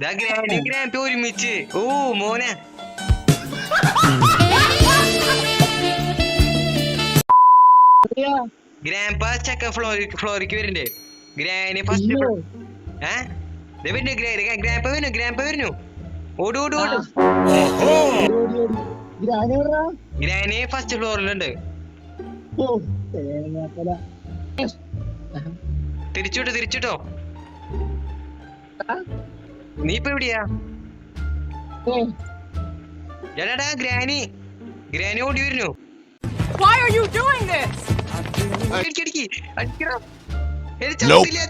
ഗ്രാൻഡും ഗ്രാൻഡും ഒരുമിച്ച്. ഓ മോനെ ഗ്രാൻഡ്പാ ചെക്ക ഫ്ലോറിക്ക് വരുന്നുണ്ട്. ഗ്രാനി ഫസ്റ്റ് ഗ്രാൻഡ്പാ വരുന്നു. ഓട് ഓട് ഓട്. ഗ്രാനി ഫസ്റ്റ് ഫ്ലോറിലുണ്ട്. തിരിച്ചിട്ടോ. നീ ഇപ്പൊ എവിടെയാ? എടാ ഗ്രാനി ഓടി വരുന്നു.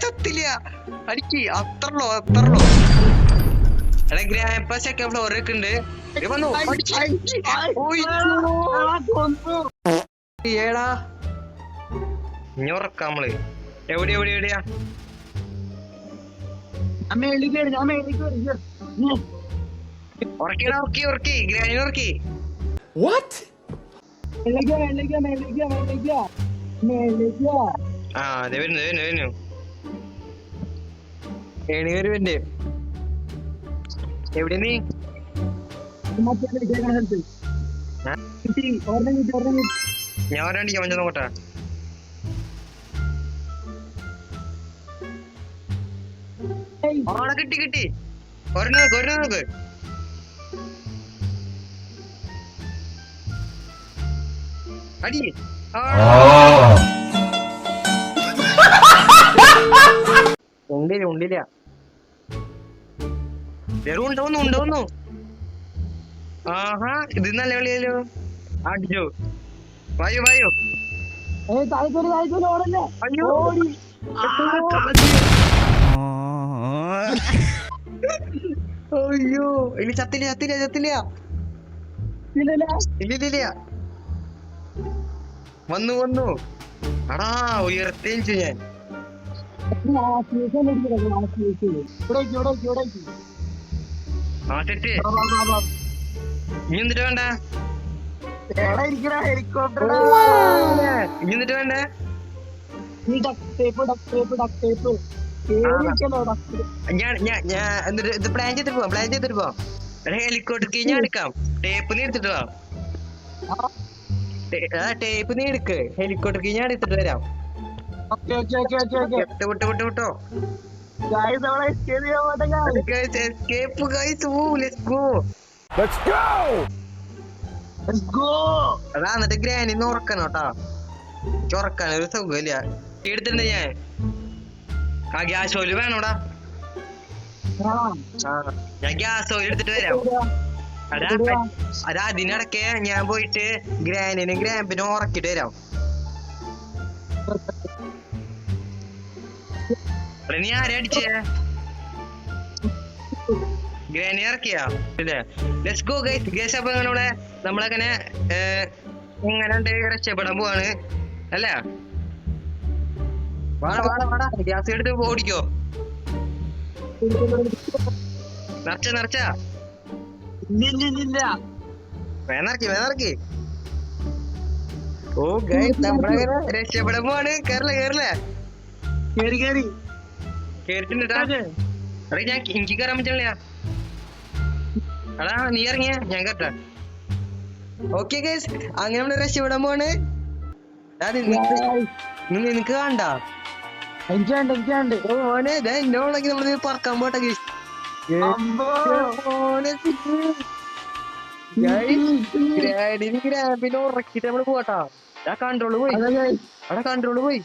ചത്തില്ല. അടിക്ക് അത്രല്ലോ. എടാ ഗ്രാൻഡ്പാ സെക്കൻഡ് ഫ്ലോറിൽ ഉണ്ട്. ഏടാ ഇനി ഉറക്കാം നമ്മള്. എവിടെയാ? ഉറക്കി ഗ്രാനി ഉറക്കി. ആ അതെ വരുന്നു. ഏണികേറി വരുന്നുണ്ട്. എവിടെ നീ? ഞാൻ ഒരാണ്ടിക്ക് മഞ്ഞ നോക്കട്ടെ. ആളെ കിട്ടി. ഒരെണ്ണം നോക്ക്. അടി ഉണ്ടില്ല. ഉണ്ടോന്നു. ആഹാ ഇത് നല്ല കളിയല്ലോ. അടിച്ചോ. വായോ. അയ്യോ അയ്യോ ഇനി ചത്തില്ല. ഇല്ല. വന്നു. അടാ ഉയർത്തേം ചെയ്യാൻ. തെറ്റ്. ഇനി എന്നിട്ട് വേണ്ട. ഇനി എന്നിട്ട് വേണ്ട. ഞാൻ എന്നിട്ട് പ്ലാൻ ചെയ്തിട്ട് പോവാം. ഹെലികോപ്റ്റർ ഞാൻ എടുക്കാം. ടേപ്പ് നീ എടുത്തിട്ട് പോവാം. ടേപ്പ് നീ എടുക്ക്. ഹെലികോപ്റ്റർ ഞാൻ എടുത്തിട്ട് വരാം. വിട്ടോ. അതാ എന്നിട്ട് ഗ്രാനി ഉറക്കണം കേട്ടാ. ഉറക്കാൻ ഒരു സുഖമില്ല. എടുത്തിട്ടുണ്ട് ഞാൻ. ആ ഗ്യാസ് ഓയിൽ വേണോടാ. ഞാൻ ഗ്യാസ് ഓയിൽ എടുത്തിട്ട് വരാം. അതിനിടയ്ക്ക് ഞാൻ പോയിട്ട് ഗ്രാമ്പിനും ഉറക്കിട്ട് വരാം. നീ ആരെ അടിച്ചേ? ഗ്രാനി ഇറക്കിയാ? Let's go guys. അപ്പൊ നമ്മളങ്ങനെ ഇങ്ങനെ രക്ഷപ്പെടാൻ പോവാണ് അല്ലേ? വാടാ ഗ്യാസ് എടുത്ത് ഓടിക്കോ. നിറച്ച വേനർക്കി. ഓ ഗൈസ് നമ്മളങ്ങനെ രക്ഷപ്പെടാൻ പോവാണ്. കേറില്ലേ? കേറിട്ടുണ്ടാ? ഞാൻ എനിക്ക് കയറാൻ പറ്റില്ല. അടാ നീ ഇറങ്ങിയ ഞാൻ കേട്ടാ. ഓക്കെ ഗൈസ് അങ്ങനെ നമ്മള് രക്ഷപ്പെടാൻ പോവാണ്. നിനക്ക് കണ്ട ഓനെ എന്നോളെങ്കിൽ നമ്മള് പറക്കാൻ പോട്ടെ ഗൈസ്. ഗ്രാമ്പിനെ ഉറക്കിട്ട് നമ്മള് പോട്ടാ. കൺട്രോള് പോയി.